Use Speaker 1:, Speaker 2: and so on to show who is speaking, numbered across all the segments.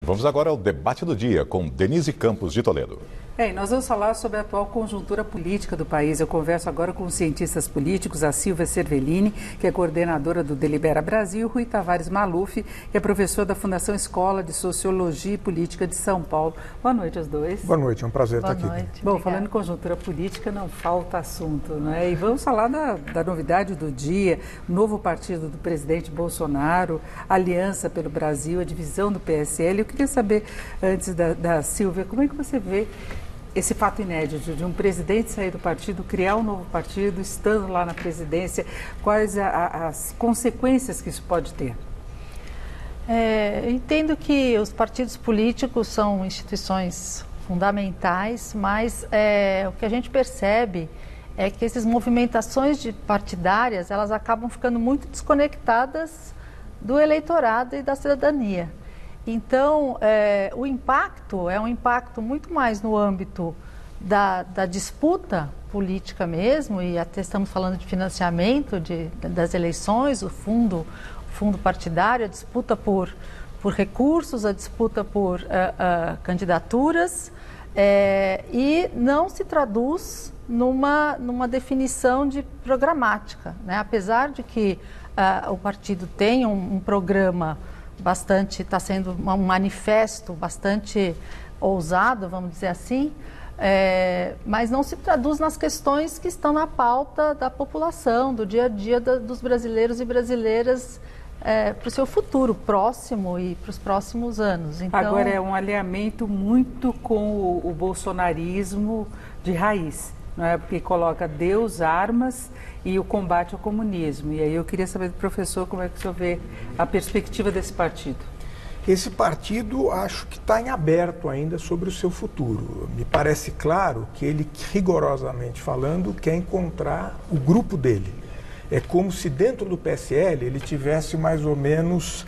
Speaker 1: Vamos agora ao debate do dia com Denise Campos de Toledo.
Speaker 2: Nós vamos falar sobre a atual conjuntura política do país. Eu converso agora com os cientistas políticos, a Silvia Cervellini, que é coordenadora do Delibera Brasil, e o Rui Tavares Maluf, que é professor da Fundação Escola de Sociologia e Política de São Paulo. Boa noite aos dois.
Speaker 3: Boa noite, é um prazer estar aqui.
Speaker 2: Bom, falando em conjuntura política, não falta assunto, não é? E vamos falar da novidade do dia, o novo partido do presidente Bolsonaro, Aliança pelo Brasil, a divisão do PSL. Eu queria saber, antes da Silvia, como é que você vê esse fato inédito de um presidente sair do partido, criar um novo partido, estando lá na presidência, quais as consequências que isso pode ter?
Speaker 4: Entendo que os partidos políticos são instituições fundamentais, mas o que a gente percebe é que essas movimentações partidárias, elas acabam ficando muito desconectadas do eleitorado e da cidadania. Então, o impacto é um impacto muito mais no âmbito da disputa política mesmo, e até estamos falando de financiamento das eleições, o fundo partidário, a disputa por recursos, a disputa por candidaturas, e não se traduz numa definição de programática, né? Apesar de que o partido tem um programa está sendo um manifesto bastante ousado, vamos dizer assim, mas não se traduz nas questões que estão na pauta da população, do dia a dia dos brasileiros e brasileiras para o seu futuro próximo e para os próximos anos.
Speaker 2: Então, agora é um alinhamento muito com o bolsonarismo de raiz, não é? Porque coloca Deus, armas e o combate ao comunismo. E aí eu queria saber do professor como é que o senhor vê a perspectiva desse partido.
Speaker 3: Esse partido acho que está em aberto ainda sobre o seu futuro. Me parece claro que ele, rigorosamente falando, quer encontrar o grupo dele. É como se dentro do PSL ele tivesse mais ou menos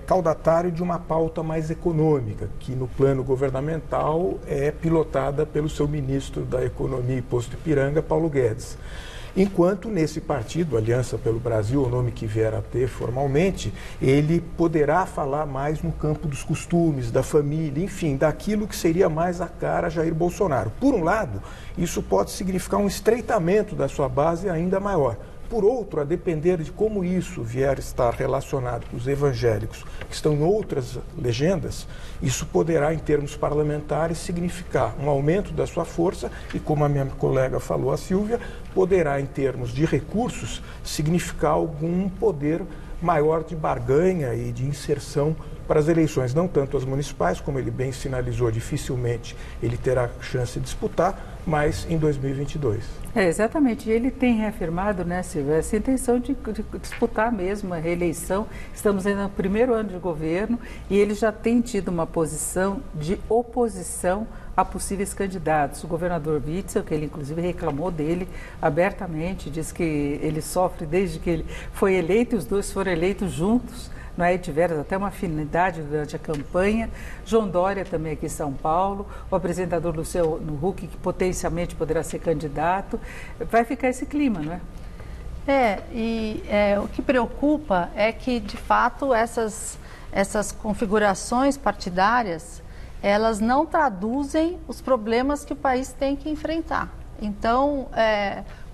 Speaker 3: caudatário de uma pauta mais econômica, que no plano governamental é pilotada pelo seu ministro da Economia e Posto Ipiranga, Paulo Guedes. Enquanto nesse partido, Aliança pelo Brasil, o nome que vier a ter formalmente, ele poderá falar mais no campo dos costumes, da família, enfim, daquilo que seria mais a cara Jair Bolsonaro. Por um lado, isso pode significar um estreitamento da sua base ainda maior. Por outro, a depender de como isso vier a estar relacionado com os evangélicos que estão em outras legendas, isso poderá, em termos parlamentares, significar um aumento da sua força e, como a minha colega falou, a Silvia, poderá, em termos de recursos, significar algum poder maior de barganha e de inserção para as eleições, não tanto as municipais, como ele bem sinalizou, dificilmente ele terá chance de disputar, mas em 2022.
Speaker 2: Exatamente. E ele tem reafirmado, né, Silvia, essa intenção de disputar mesmo a reeleição. Estamos ainda no primeiro ano de governo e ele já tem tido uma posição de oposição a possíveis candidatos. O governador Witzel, que ele inclusive reclamou dele abertamente, diz que ele sofre desde que ele foi eleito e os dois foram eleitos juntos. Não é? Tiveram até uma afinidade durante a campanha. João Dória também aqui em São Paulo, o apresentador Luciano Huck, que potencialmente poderá ser candidato. Vai ficar esse clima, não é?
Speaker 4: O que preocupa é que, de fato, essas configurações partidárias, elas não traduzem os problemas que o país tem que enfrentar. Então,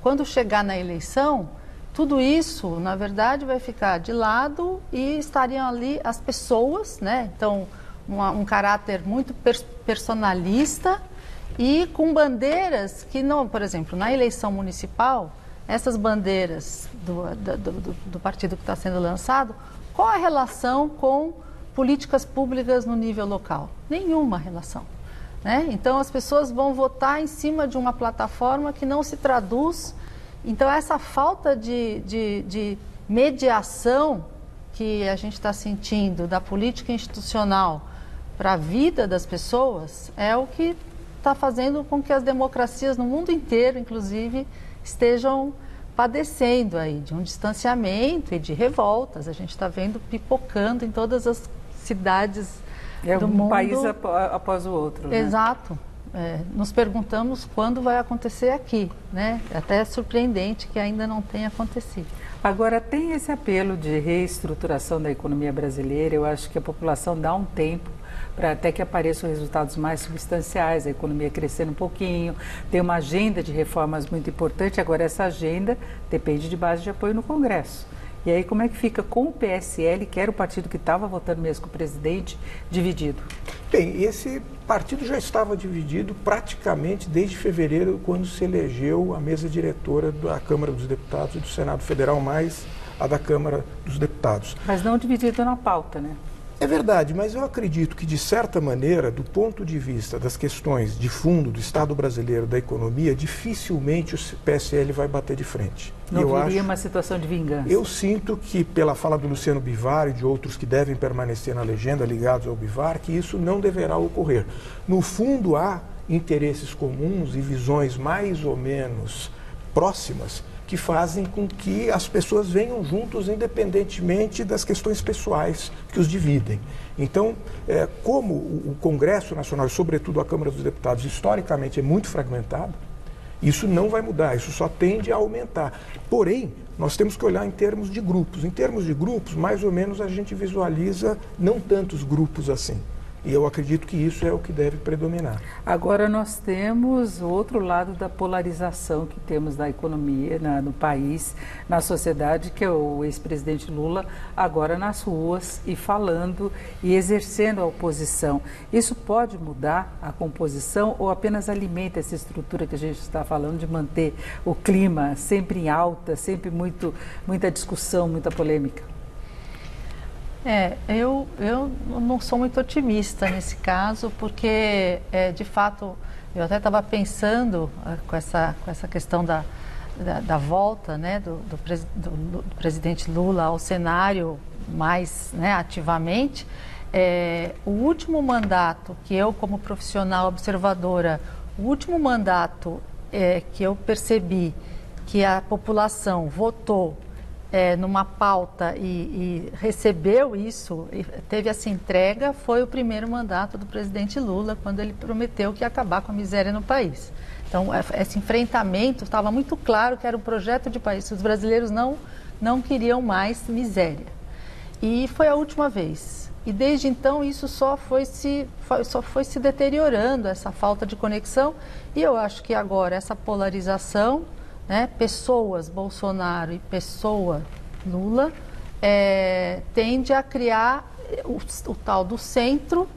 Speaker 4: quando chegar na eleição, tudo isso, na verdade, vai ficar de lado e estariam ali as pessoas, né? Então, um caráter muito personalista e com bandeiras que não, por exemplo, na eleição municipal, essas bandeiras do partido que está sendo lançado, qual a relação com políticas públicas no nível local? Nenhuma relação, né? Então, as pessoas vão votar em cima de uma plataforma que não se traduz. Então, essa falta de mediação que a gente está sentindo da política institucional para a vida das pessoas é o que está fazendo com que as democracias no mundo inteiro, inclusive, estejam padecendo aí de um distanciamento e de revoltas. A gente está vendo pipocando em todas as cidades do mundo.
Speaker 2: Um país após o outro, né?
Speaker 4: Exato. Nos perguntamos quando vai acontecer aqui, né? Até é surpreendente que ainda não tenha acontecido.
Speaker 2: Agora, tem esse apelo de reestruturação da economia brasileira. Eu acho que a população dá um tempo para até que apareçam resultados mais substanciais, a economia crescendo um pouquinho, tem uma agenda de reformas muito importante. Agora, essa agenda depende de base de apoio no Congresso. E aí, como é que fica com o PSL, que era o partido que estava votando mesmo com o presidente, dividido?
Speaker 3: Bem, esse partido já estava dividido praticamente desde fevereiro, quando se elegeu a mesa diretora da Câmara dos Deputados e do Senado Federal, mais a da Câmara dos Deputados.
Speaker 2: Mas não dividido na pauta, né?
Speaker 3: É verdade, mas eu acredito que, de certa maneira, do ponto de vista das questões de fundo do Estado brasileiro, da economia, dificilmente o PSL vai bater de frente.
Speaker 2: Não viria uma situação de vingança?
Speaker 3: Eu sinto que, pela fala do Luciano Bivar e de outros que devem permanecer na legenda ligados ao Bivar, que isso não deverá ocorrer. No fundo, há interesses comuns e visões mais ou menos próximas que fazem com que as pessoas venham juntos, independentemente das questões pessoais que os dividem. Então, como o Congresso Nacional, e sobretudo a Câmara dos Deputados, historicamente é muito fragmentado, isso não vai mudar, isso só tende a aumentar. Porém, nós temos que olhar em termos de grupos. Em termos de grupos, mais ou menos a gente visualiza não tantos grupos assim. E eu acredito que isso é o que deve predominar.
Speaker 2: Agora nós temos o outro lado da polarização que temos na economia, no país, na sociedade, que é o ex-presidente Lula agora nas ruas e falando e exercendo a oposição. Isso pode mudar a composição ou apenas alimenta essa estrutura que a gente está falando de manter o clima sempre em alta, sempre muita discussão, muita polêmica?
Speaker 4: Eu não sou muito otimista nesse caso, porque, de fato, eu até estava pensando com essa questão da volta, né, do presidente Lula ao cenário mais, né, ativamente. O último mandato que eu, como profissional observadora, o último mandato que eu percebi que a população votou numa pauta e recebeu isso, e teve essa entrega, foi o primeiro mandato do presidente Lula, quando ele prometeu que ia acabar com a miséria no país. Então, esse enfrentamento estava muito claro que era um projeto de país, os brasileiros não queriam mais miséria. E foi a última vez. E desde então isso só foi se deteriorando, essa falta de conexão, e eu acho que agora essa polarização, né, pessoas Bolsonaro e pessoa Lula, tende a criar o tal do centro,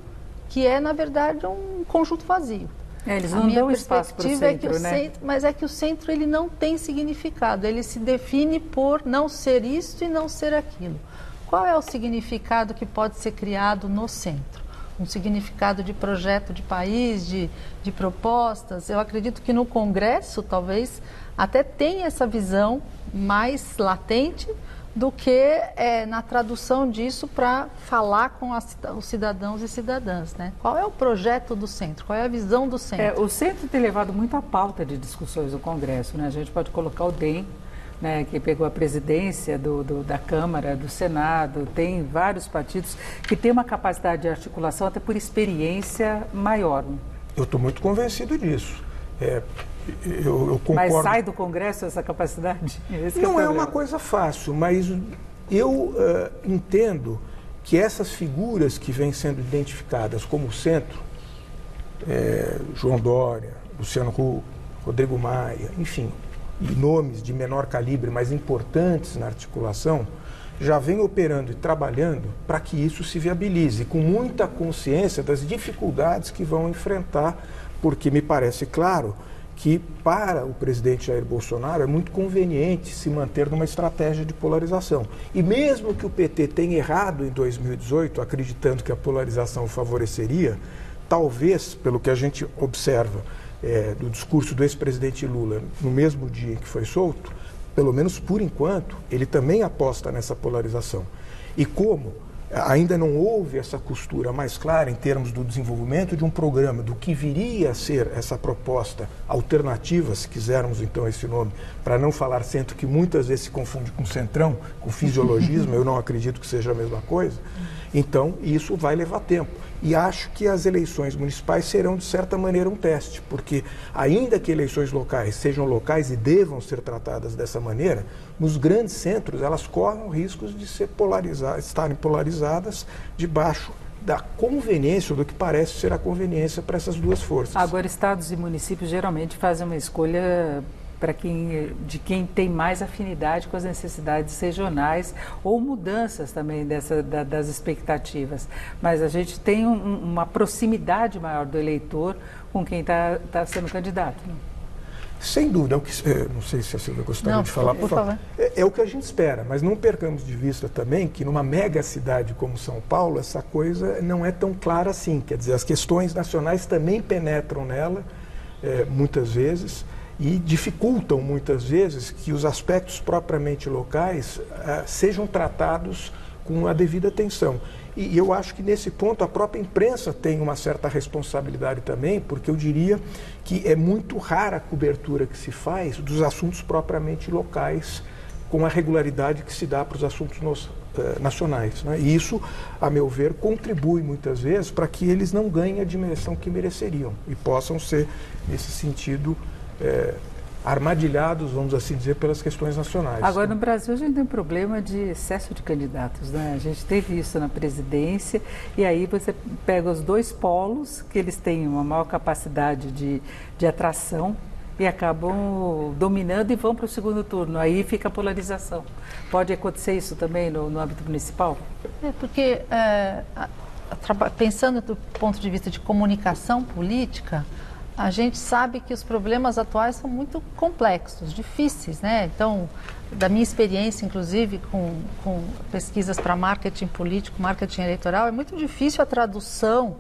Speaker 4: que é, na verdade, um conjunto vazio.
Speaker 2: Eles não dão espaço para o centro, né?
Speaker 4: Mas é que o centro ele não tem significado, ele se define por não ser isto e não ser aquilo. Qual é o significado que pode ser criado no centro? Um significado de projeto de país, de propostas. Eu acredito que no Congresso, talvez, até tenha essa visão mais latente do que na tradução disso para falar com os cidadãos e cidadãs, né? Qual é o projeto do centro? Qual é a visão do centro?
Speaker 2: O centro tem levado muito a pauta de discussões no Congresso, né? A gente pode colocar o DEM, né, que pegou a presidência da Câmara, do Senado, tem vários partidos que têm uma capacidade de articulação até por experiência maior.
Speaker 3: Eu estou muito convencido disso. Eu concordo.
Speaker 2: Mas sai do Congresso essa capacidade?
Speaker 3: Não é uma coisa fácil, mas eu entendo que essas figuras que vêm sendo identificadas como centro, João Dória, Luciano Huck, Rodrigo Maia, enfim, e nomes de menor calibre, mas importantes na articulação, já vem operando e trabalhando para que isso se viabilize, com muita consciência das dificuldades que vão enfrentar, porque me parece claro que para o presidente Jair Bolsonaro é muito conveniente se manter numa estratégia de polarização. E mesmo que o PT tenha errado em 2018, acreditando que a polarização o favoreceria, talvez, pelo que a gente observa do discurso do ex-presidente Lula no mesmo dia em que foi solto, pelo menos por enquanto, ele também aposta nessa polarização. E como ainda não houve essa costura mais clara em termos do desenvolvimento de um programa, do que viria a ser essa proposta alternativa, se quisermos então esse nome, para não falar centro, que muitas vezes se confunde com centrão, com fisiologismo, eu não acredito que seja a mesma coisa, então isso vai levar tempo. E acho que as eleições municipais serão, de certa maneira, um teste, porque ainda que eleições locais sejam locais e devam ser tratadas dessa maneira, nos grandes centros elas correm riscos de estarem polarizadas debaixo da conveniência, ou do que parece ser a conveniência para essas duas forças.
Speaker 2: Agora, estados e municípios geralmente fazem uma escolha de quem tem mais afinidade com as necessidades regionais ou mudanças também das expectativas. Mas a gente tem uma proximidade maior do eleitor com quem está sendo candidato. Né?
Speaker 3: Sem dúvida, não sei se a Silvia gostaria de falar, por favor. É o que a gente espera, mas não percamos de vista também que numa mega cidade como São Paulo, essa coisa não é tão clara assim. Quer dizer, as questões nacionais também penetram nela, muitas vezes, e dificultam muitas vezes que os aspectos propriamente locais sejam tratados com a devida atenção. E eu acho que nesse ponto a própria imprensa tem uma certa responsabilidade também, porque eu diria que é muito rara a cobertura que se faz dos assuntos propriamente locais, com a regularidade que se dá para os assuntos nacionais. Né? E isso, a meu ver, contribui muitas vezes para que eles não ganhem a dimensão que mereceriam e possam ser, nesse sentido, armadilhados, vamos assim dizer, pelas questões nacionais.
Speaker 2: Agora, no Brasil, a gente tem um problema de excesso de candidatos, né? A gente teve isso na presidência, e aí você pega os dois polos, que eles têm uma maior capacidade de atração, e acabam dominando e vão para o segundo turno. Aí fica a polarização. Pode acontecer isso também no âmbito municipal?
Speaker 4: Porque, pensando do ponto de vista de comunicação política, a gente sabe que os problemas atuais são muito complexos, difíceis, né? Então, da minha experiência, inclusive, com pesquisas para marketing político, marketing eleitoral, é muito difícil a tradução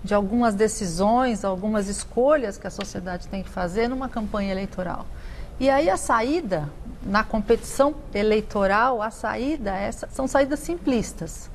Speaker 4: de algumas decisões, algumas escolhas que a sociedade tem que fazer numa campanha eleitoral. E aí a saída, na competição eleitoral, são saídas simplistas.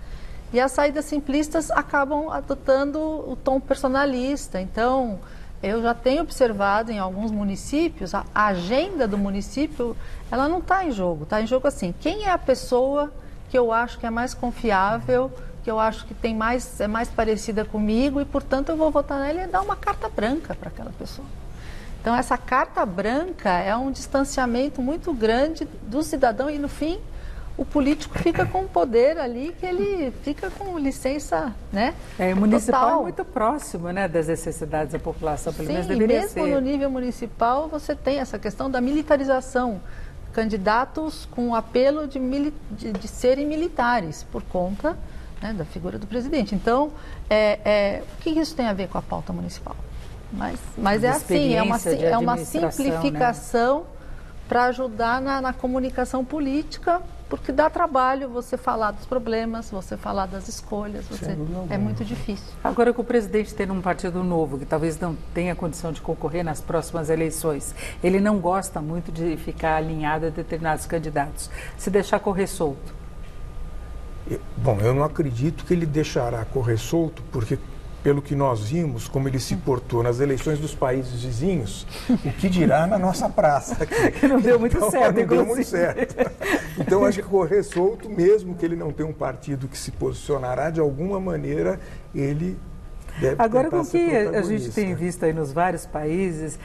Speaker 4: E as saídas simplistas acabam adotando o tom personalista. Então, eu já tenho observado em alguns municípios, a agenda do município, ela não está em jogo. Está em jogo assim, quem é a pessoa que eu acho que é mais confiável, que eu acho que é mais parecida comigo e, portanto, eu vou votar nela e dar uma carta branca para aquela pessoa. Então, essa carta branca é um distanciamento muito grande do cidadão e, no fim, o político fica com o poder ali, que ele fica com licença, né?
Speaker 2: O municipal total. É muito próximo, né, das necessidades da população, pelo menos deveria ser.
Speaker 4: Mesmo no nível municipal você tem essa questão da militarização. Candidatos com apelo de serem militares, por conta, né, da figura do presidente. Então, o que isso tem a ver com a pauta municipal? Mas é assim, é uma simplificação, né, para ajudar na comunicação política, porque dá trabalho você falar dos problemas, você falar das escolhas, é muito difícil.
Speaker 2: Agora, com o presidente tendo um partido novo, que talvez não tenha condição de concorrer nas próximas eleições, ele não gosta muito de ficar alinhado a determinados candidatos. Se deixar correr solto?
Speaker 3: Bom, eu não acredito que ele deixará correr solto, porque pelo que nós vimos, como ele se portou nas eleições dos países vizinhos, o que dirá na nossa praça aqui.
Speaker 2: Que não deu muito certo,
Speaker 3: não deu muito certo. Então, acho que correr solto, mesmo que ele não tenha um partido que se posicionará, de alguma maneira, ele deve
Speaker 2: Agora, com o que a gente tem visto aí nos vários países,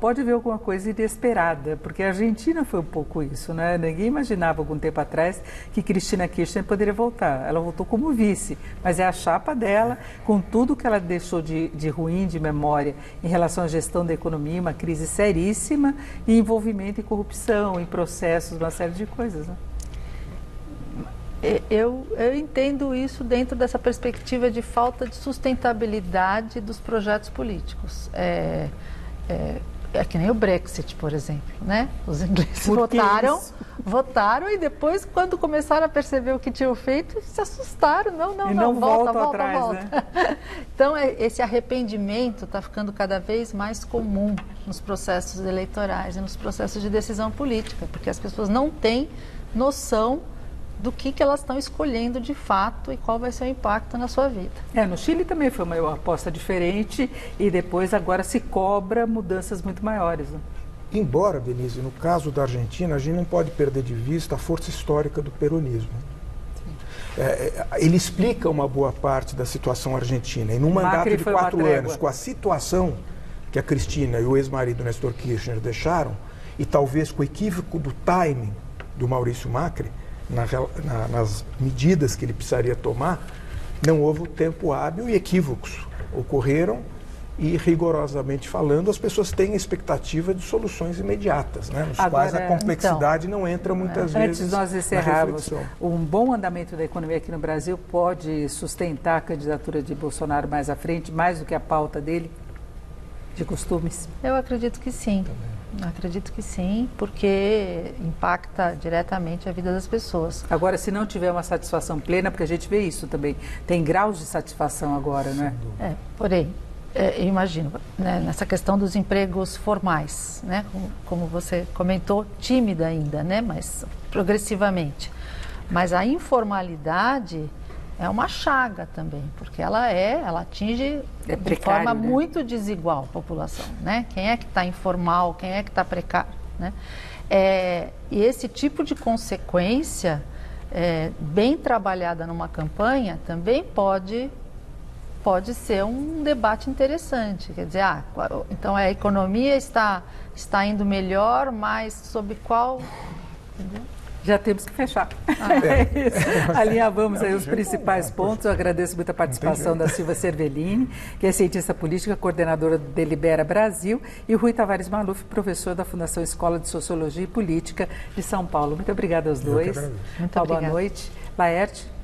Speaker 2: pode haver alguma coisa inesperada, porque a Argentina foi um pouco isso, né? Ninguém imaginava algum tempo atrás que Cristina Kirchner poderia voltar. Ela voltou como vice, mas é a chapa dela, com tudo que ela deixou de ruim, de memória, em relação à gestão da economia, uma crise seríssima, e envolvimento em corrupção, em processos, uma série de coisas, né?
Speaker 4: Eu entendo isso dentro dessa perspectiva de falta de sustentabilidade dos projetos políticos. É que nem o Brexit, por exemplo, né? Os ingleses votaram e depois, quando começaram a perceber o que tinham feito, se assustaram. Não, volta. Né? Então, esse arrependimento está ficando cada vez mais comum nos processos eleitorais e nos processos de decisão política, porque as pessoas não têm noção do que elas estão escolhendo de fato e qual vai ser o impacto na sua vida.
Speaker 2: No Chile também foi uma aposta diferente e depois agora se cobra mudanças muito maiores. Né?
Speaker 3: Embora, Denise, no caso da Argentina, a gente não pode perder de vista a força histórica do peronismo. Ele explica uma boa parte da situação argentina. E num mandato de 4 anos, com a situação que a Cristina e o ex-marido Néstor Kirchner deixaram, e talvez com o equívoco do timing do Maurício Macri, nas medidas que ele precisaria tomar, não houve o tempo hábil e equívocos ocorreram e, rigorosamente falando, as pessoas têm a expectativa de soluções imediatas, né, nos quais a complexidade não entra muitas vezes.
Speaker 2: Antes de nós encerrarmos, um bom andamento da economia aqui no Brasil pode sustentar a candidatura de Bolsonaro mais à frente, mais do que a pauta dele, de costumes?
Speaker 4: Eu acredito que sim. Acredito que sim, porque impacta diretamente a vida das pessoas.
Speaker 2: Agora, se não tiver uma satisfação plena, porque a gente vê isso também, tem graus de satisfação agora, né?
Speaker 4: Porém, eu imagino, né, nessa questão dos empregos formais, né, como você comentou, tímida ainda, né, mas progressivamente. Mas a informalidade é uma chaga também, porque ela atinge de forma muito desigual a população, né? Quem é que está informal, quem é que está precário, né? E esse tipo de consequência, bem trabalhada numa campanha, também pode ser um debate interessante. Quer dizer, então a economia está indo melhor, sob qual... Entendeu?
Speaker 2: Já temos que fechar. É isso. Alinhavamos aí os principais pontos. Eu agradeço muito a participação da Silvia Cervellini, que é cientista política, coordenadora do Delibera Brasil, e o Rui Tavares Maluf, professor da Fundação Escola de Sociologia e Política de São Paulo. Muito obrigada aos dois.
Speaker 4: Muito obrigada.
Speaker 2: Boa noite. Laerte.